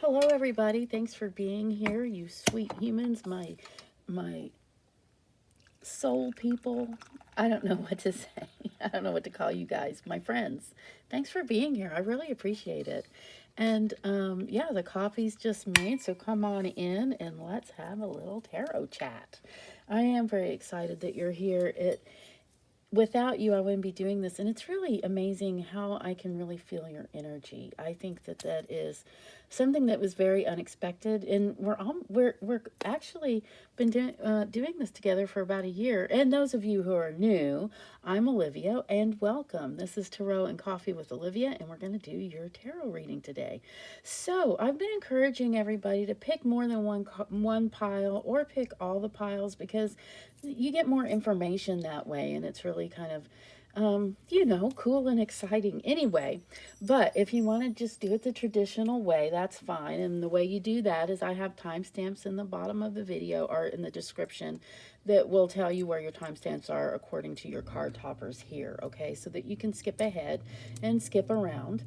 Hello, everybody. Thanks for being here, you sweet humans, my soul people. I don't know what to say. I don't know what to call you guys, my friends. Thanks for being here. I really appreciate it. And yeah, the coffee's just made, so come on in and let's have a little tarot chat. I am very excited that you're here. Without you, I wouldn't be doing this. And it's really amazing how I can really feel your energy. I think that that is something that was very unexpected. And we're actually been doing this together for about a year. And those of you who are new, I'm Olivia and welcome. This is Tarot and Coffee with Olivia, and we're going to do your tarot reading today. So I've been encouraging everybody to pick more than one pile or pick all the piles because you get more information that way, and it's really kind of cool and exciting anyway. But if you want to just do it the traditional way, that's fine. And the way you do that is I have timestamps in the bottom of the video or in the description that will tell you where your timestamps are according to your card toppers here, okay? So that you can skip ahead and skip around.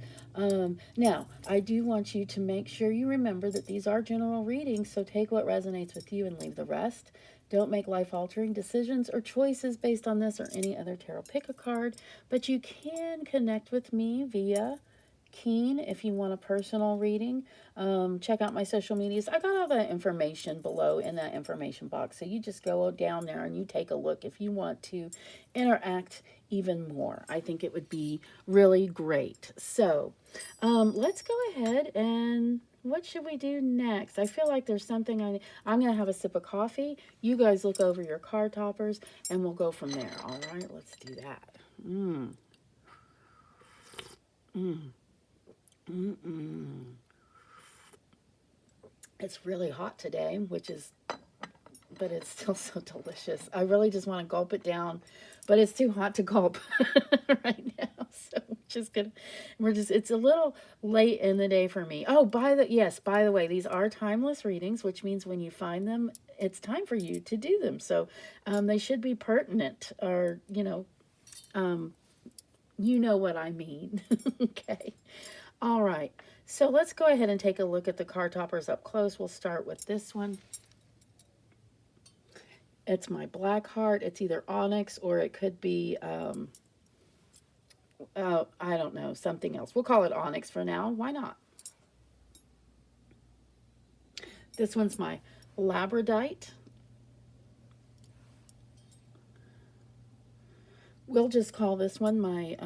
Now, I do want you to make sure you remember that these are general readings, so take what resonates with you and leave the rest. Don't make life-altering decisions or choices based on this or any other tarot. Pick a card, but you can connect with me via Keen if you want a personal reading. Check out my social medias. I got all the information below in that information box, so you just go down there and you take a look if you want to interact even more. I think it would be really great. So let's go ahead and what should we do next? I feel like there's something I'm going to have a sip of coffee. You guys look over your card toppers and we'll go from there. All right, let's do that. It's really hot today, but it's still so delicious. I really just want to gulp it down, but it's too hot to gulp right now. So it's a little late in the day for me. Oh, by the way, these are timeless readings, which means when you find them, it's time for you to do them. So they should be pertinent or, you know what I mean. Okay. All right. So let's go ahead and take a look at the card toppers up close. We'll start with this one. It's my black heart. It's either onyx or it could be, I don't know, something else. We'll call it onyx for now. Why not? This one's my labradorite. We'll just call this one my,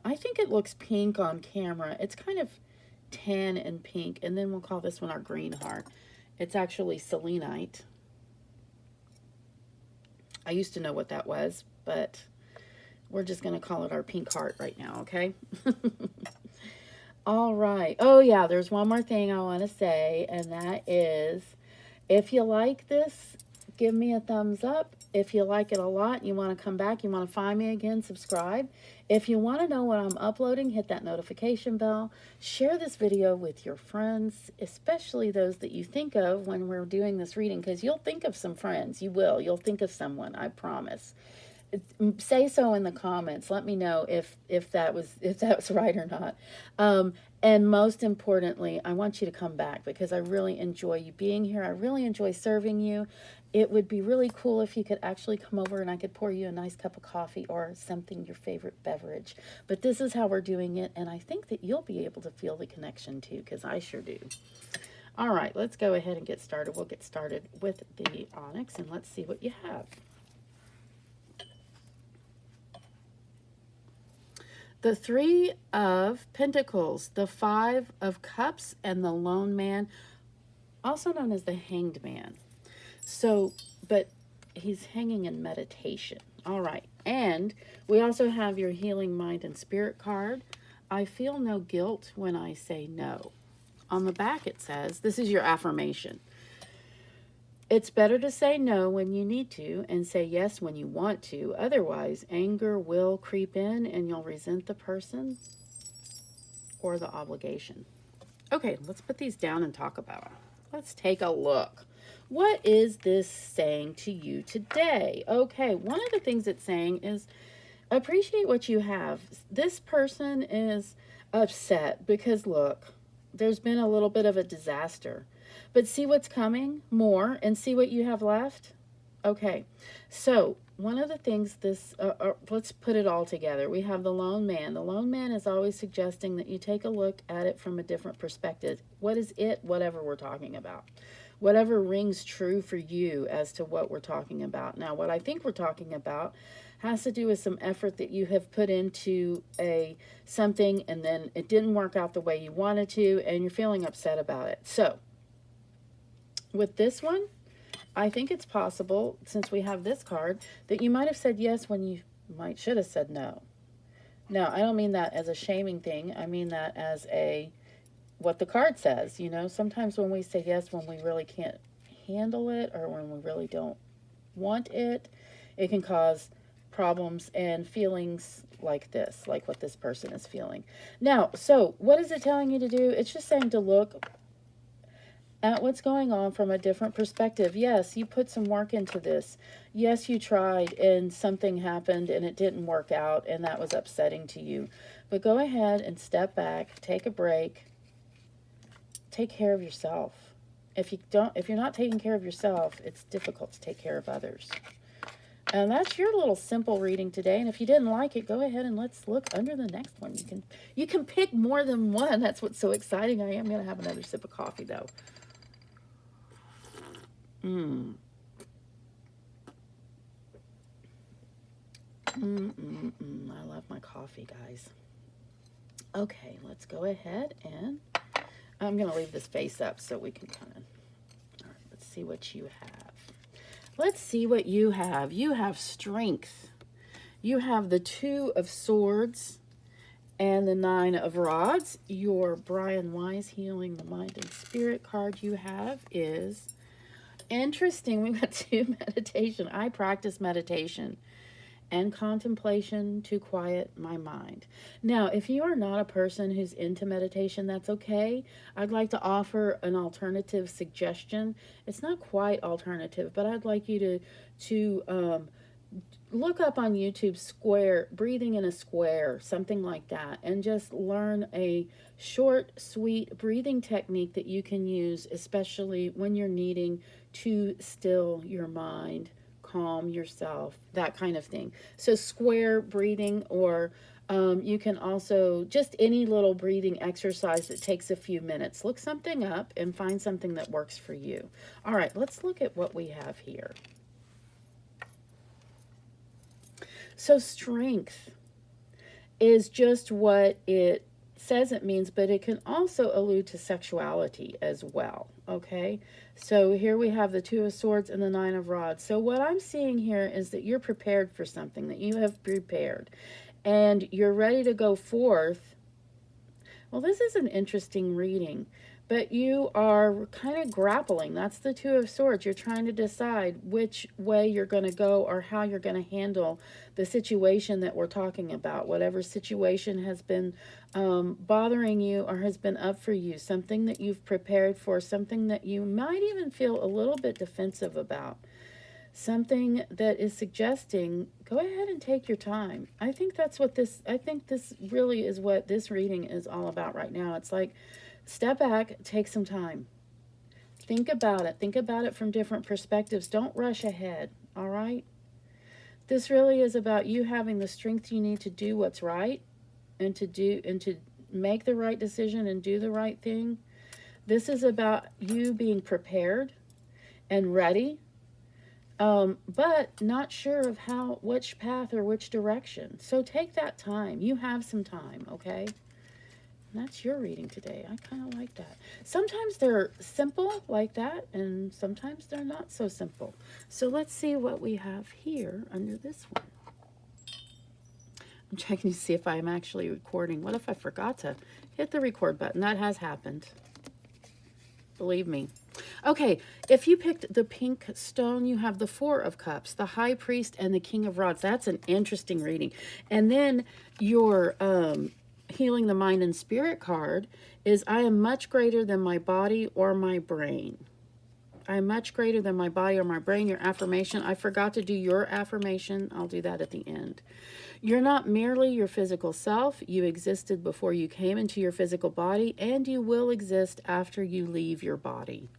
I think it looks pink on camera. It's kind of tan and pink. And then we'll call this one our green heart. It's actually selenite. I used to know what that was, but we're just going to call it our pink heart right now, okay? All right. Oh, yeah, there's one more thing I want to say, and that is if you like this, give me a thumbs up. If you like it a lot, you want to come back, you want to find me again, subscribe. If you want to know what I'm uploading, hit that notification bell. Share this video with your friends, especially those that you think of when we're doing this reading, because you'll think of some friends. You will. You'll think of someone, I promise. Say so in the comments. Let me know if that was right or not. And most importantly, I want you to come back because I really enjoy you being here. I really enjoy serving you. It would be really cool if you could actually come over and I could pour you a nice cup of coffee or something, your favorite beverage. But this is how we're doing it, and I think that you'll be able to feel the connection too, because I sure do. All right, let's go ahead and get started. We'll get started with the onyx, and let's see what you have. The Three of Pentacles, the Five of Cups, and the Lone Man, also known as the Hanged Man. So, but he's hanging in meditation. All right. And we also have your Healing Mind and Spirit card. I feel no guilt when I say no. On the back it says, this is your affirmation. It's better to say no when you need to and say yes when you want to. Otherwise, anger will creep in and you'll resent the person or the obligation. Okay, let's put these down and talk about them. Let's take a look. What is this saying to you today? Okay, one of the things it's saying is appreciate what you have. This person is upset because, look, there's been a little bit of a disaster. But see what's coming more and see what you have left. Okay, so one of the things let's put it all together. We have the lone man. The lone man is always suggesting that you take a look at it from a different perspective. What is it? Whatever we're talking about. Whatever rings true for you as to what we're talking about. Now, what I think we're talking about has to do with some effort that you have put into something and then it didn't work out the way you wanted to and you're feeling upset about it. So, with this one, I think it's possible, since we have this card, that you might have said yes when you should have said no. Now, I don't mean that as a shaming thing. I mean that as what the card says. You know, sometimes when we say yes when we really can't handle it or when we really don't want it, it can cause problems and feelings like this, like what this person is feeling. Now, so what is it telling you to do? It's just saying to look at what's going on from a different perspective. Yes, you put some work into this. Yes, you tried and something happened and it didn't work out and that was upsetting to you. But go ahead and step back, take a break, take care of yourself. If you're not taking care of yourself, it's difficult to take care of others. And that's your little simple reading today. And if you didn't like it, go ahead and let's look under the next one. You can pick more than one. That's what's so exciting. I am going to have another sip of coffee though. I love my coffee, guys. Okay, let's go ahead and I'm going to leave this face up so we can all right, let's see what you have. Let's see what you have. You have strength. You have the 2 of Swords and the 9 of Rods. Your Brian Wise Healing the Mind and Spirit card you have is interesting. We've got 2 meditation. I practice meditation and contemplation to quiet my mind. Now, if you are not a person who's into meditation, that's okay. I'd like to offer an alternative suggestion. It's not quite alternative, but I'd like you to look up on YouTube breathing in a square, something like that, and just learn a short, sweet breathing technique that you can use, especially when you're needing to still your mind, calm yourself, that kind of thing. So square breathing, or you can also just any little breathing exercise that takes a few minutes. Look something up and find something that works for you. All right, let's look at what we have here. So strength is just what it says it means, but it can also allude to sexuality as well, okay? So here we have the 2 of Swords and the 9 of Rods. So what I'm seeing here is that you're prepared for something, that you have prepared, and you're ready to go forth. Well, this is an interesting reading, but you are kind of grappling. That's the 2 of Swords. You're trying to decide which way you're going to go or how you're going to handle the situation that we're talking about. Whatever situation has been bothering you or has been up for you, something that you've prepared for, something that you might even feel a little bit defensive about, something that is suggesting, go ahead and take your time. I think this really is what this reading is all about right now. It's like, step back, take some time. Think about it. Think about it from different perspectives. Don't rush ahead, all right? This really is about you having the strength you need to do what's right and to make the right decision and do the right thing. This is about you being prepared and ready, but not sure of which path or which direction. So take that time. You have some time, okay? And that's your reading today. I kind of like that. Sometimes they're simple like that, and sometimes they're not so simple. So let's see what we have here under this one. I'm checking to see if I'm actually recording. What if I forgot to hit the record button? That has happened. Believe me. Okay, if you picked the pink stone, you have the 4 of Cups, the High Priest, and the King of Rods. That's an interesting reading. And then your Healing the Mind and Spirit card is, I am much greater than my body or my brain. I'm much greater than my body or my brain. Your affirmation. I forgot to do your affirmation. I'll do that at the end. You're not merely your physical self. You existed before you came into your physical body, and you will exist after you leave your body.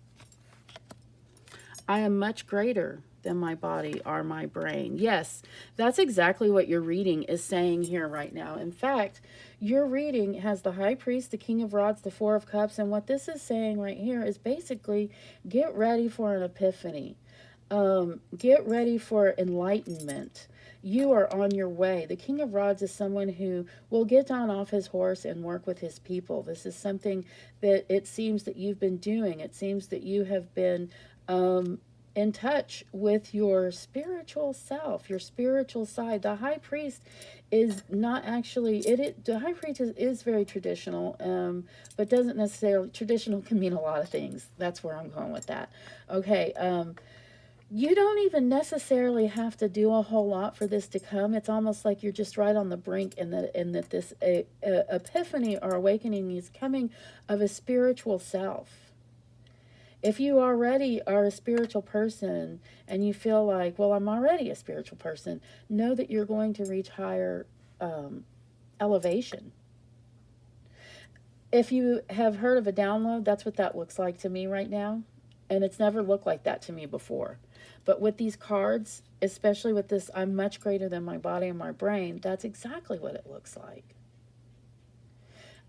I am much greater than my body or my brain. Yes, that's exactly what your reading is saying here right now. In fact, your reading has the High Priest, the King of Rods, the Four of Cups, and what this is saying right here is basically get ready for an epiphany. Get ready for enlightenment. You are on your way. The King of Rods is someone who will get down off his horse and work with his people. This is something that it seems that you've been doing. It seems that you have been in touch with your spiritual self, your spiritual side. The High Priest is not actually, the High Priest is very traditional, but doesn't necessarily, traditional can mean a lot of things. That's where I'm going with that. Okay, you don't even necessarily have to do a whole lot for this to come. It's almost like you're just right on the brink, and that this epiphany or awakening is coming of a spiritual self. If you already are a spiritual person and you feel like, well, I'm already a spiritual person, know that you're going to reach higher elevation. If you have heard of a download, that's what that looks like to me right now. And it's never looked like that to me before. But with these cards, especially with this, I'm much greater than my body and my brain, that's exactly what it looks like.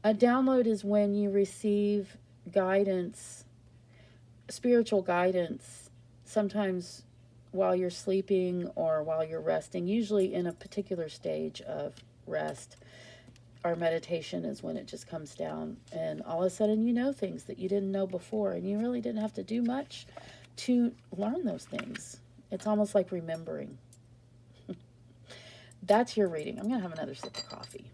A download is when you receive guidance, spiritual guidance, sometimes while you're sleeping or while you're resting, usually in a particular stage of rest. Our meditation is when it just comes down and all of a sudden you know things that you didn't know before, and you really didn't have to do much to learn those things. It's almost like remembering. That's your reading. I'm going to have another sip of coffee.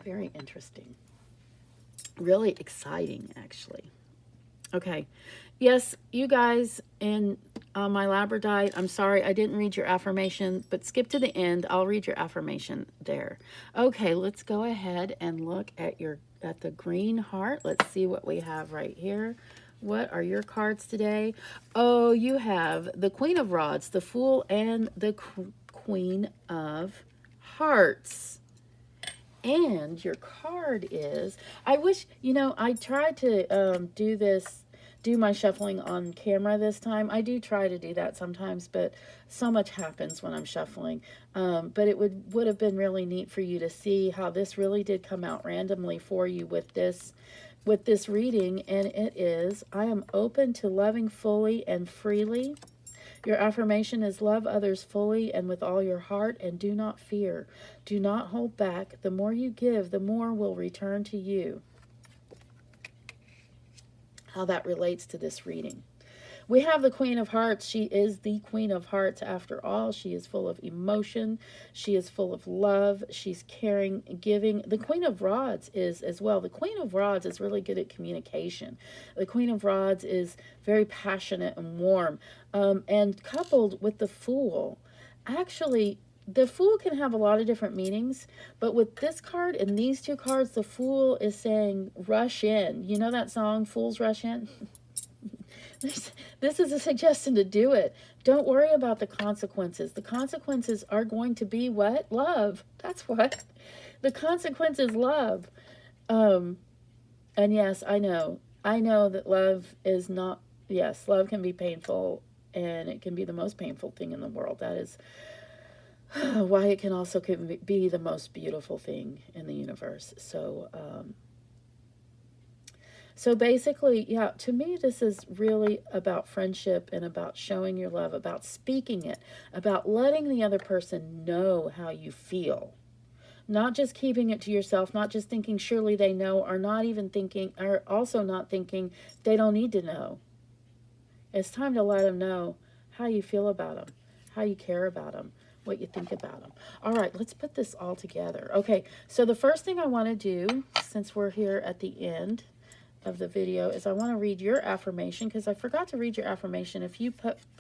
Very interesting. Really exciting, actually. Okay. Yes, you guys in my Labradorite, I'm sorry I didn't read your affirmation, but skip to the end. I'll read your affirmation there. Okay, let's go ahead and look at the green heart. Let's see what we have right here. What are your cards today? Oh, you have the Queen of Rods, the Fool, and the Queen of Hearts. And your card is, I wish, I tried to do my shuffling on camera this time. I do try to do that sometimes, but so much happens when I'm shuffling. But it would have been really neat for you to see how this really did come out randomly for you with this reading. And it is, I am open to loving fully and freely. Your affirmation is love others fully and with all your heart, and do not fear. Do not hold back. The more you give, the more will return to you. How that relates to this reading. We have the Queen of Hearts. She is the Queen of Hearts after all. She is full of emotion. She is full of love. She's caring, giving. The Queen of Rods is as well. The Queen of Rods is really good at communication. The Queen of Rods is very passionate and warm. And coupled with the Fool, actually, the Fool can have a lot of different meanings, but with this card and these two cards, the Fool is saying, rush in. You know that song, Fools Rush In? This is a suggestion to do it. Don't worry about the consequences. The consequences are going to be what? Love. That's what. The consequence is love. And yes, I know that love is not, yes, love can be painful, and it can be the most painful thing in the world. That is why it can also be the most beautiful thing in the universe. So basically, yeah, to me, this is really about friendship and about showing your love, about speaking it, about letting the other person know how you feel. Not just keeping it to yourself, not just thinking surely they know, or not even thinking, or also not thinking they don't need to know. It's time to let them know how you feel about them, how you care about them, what you think about them. All right, let's put this all together. Okay, so the first thing I want to do, since we're here at the end of the video, is I want to read your affirmation, because I forgot to read your affirmation. If you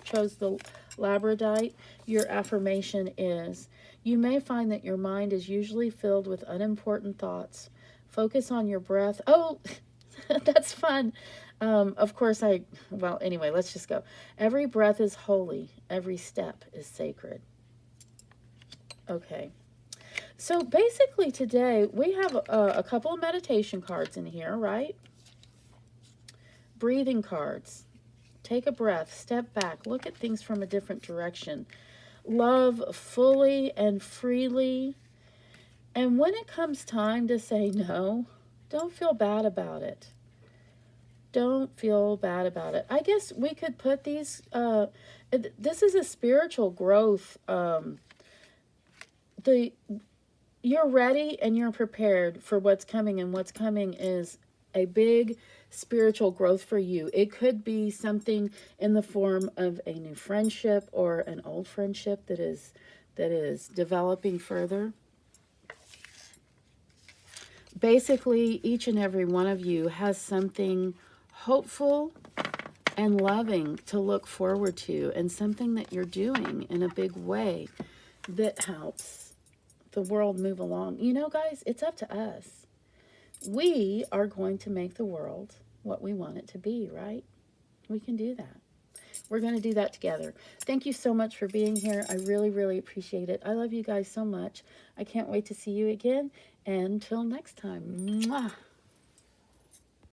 chose the Labradorite, your affirmation is, you may find that your mind is usually filled with unimportant thoughts. Focus on your breath. Oh, That's fun. Of course, well, anyway, let's just go. Every breath is holy. Every step is sacred. Okay. So basically today we have a couple of meditation cards in here, right? Breathing cards. Take a breath, step back, look at things from a different direction. Love fully and freely. And when it comes time to say no, don't feel bad about it. Don't feel bad about it. I guess we could put these, this is a spiritual growth. You're ready and you're prepared for what's coming, and what's coming is a big spiritual growth for you. It could be something in the form of a new friendship or an old friendship that is developing further. Basically, each and every one of you has something hopeful and loving to look forward to, and something that you're doing in a big way that helps the world move along. You know, guys, it's up to us. We are going to make the world what we want it to be, right? We can do that. We're going to do that together. Thank you so much for being here. I really, really appreciate it. I love you guys so much. I can't wait to see you again. And until next time. Mwah.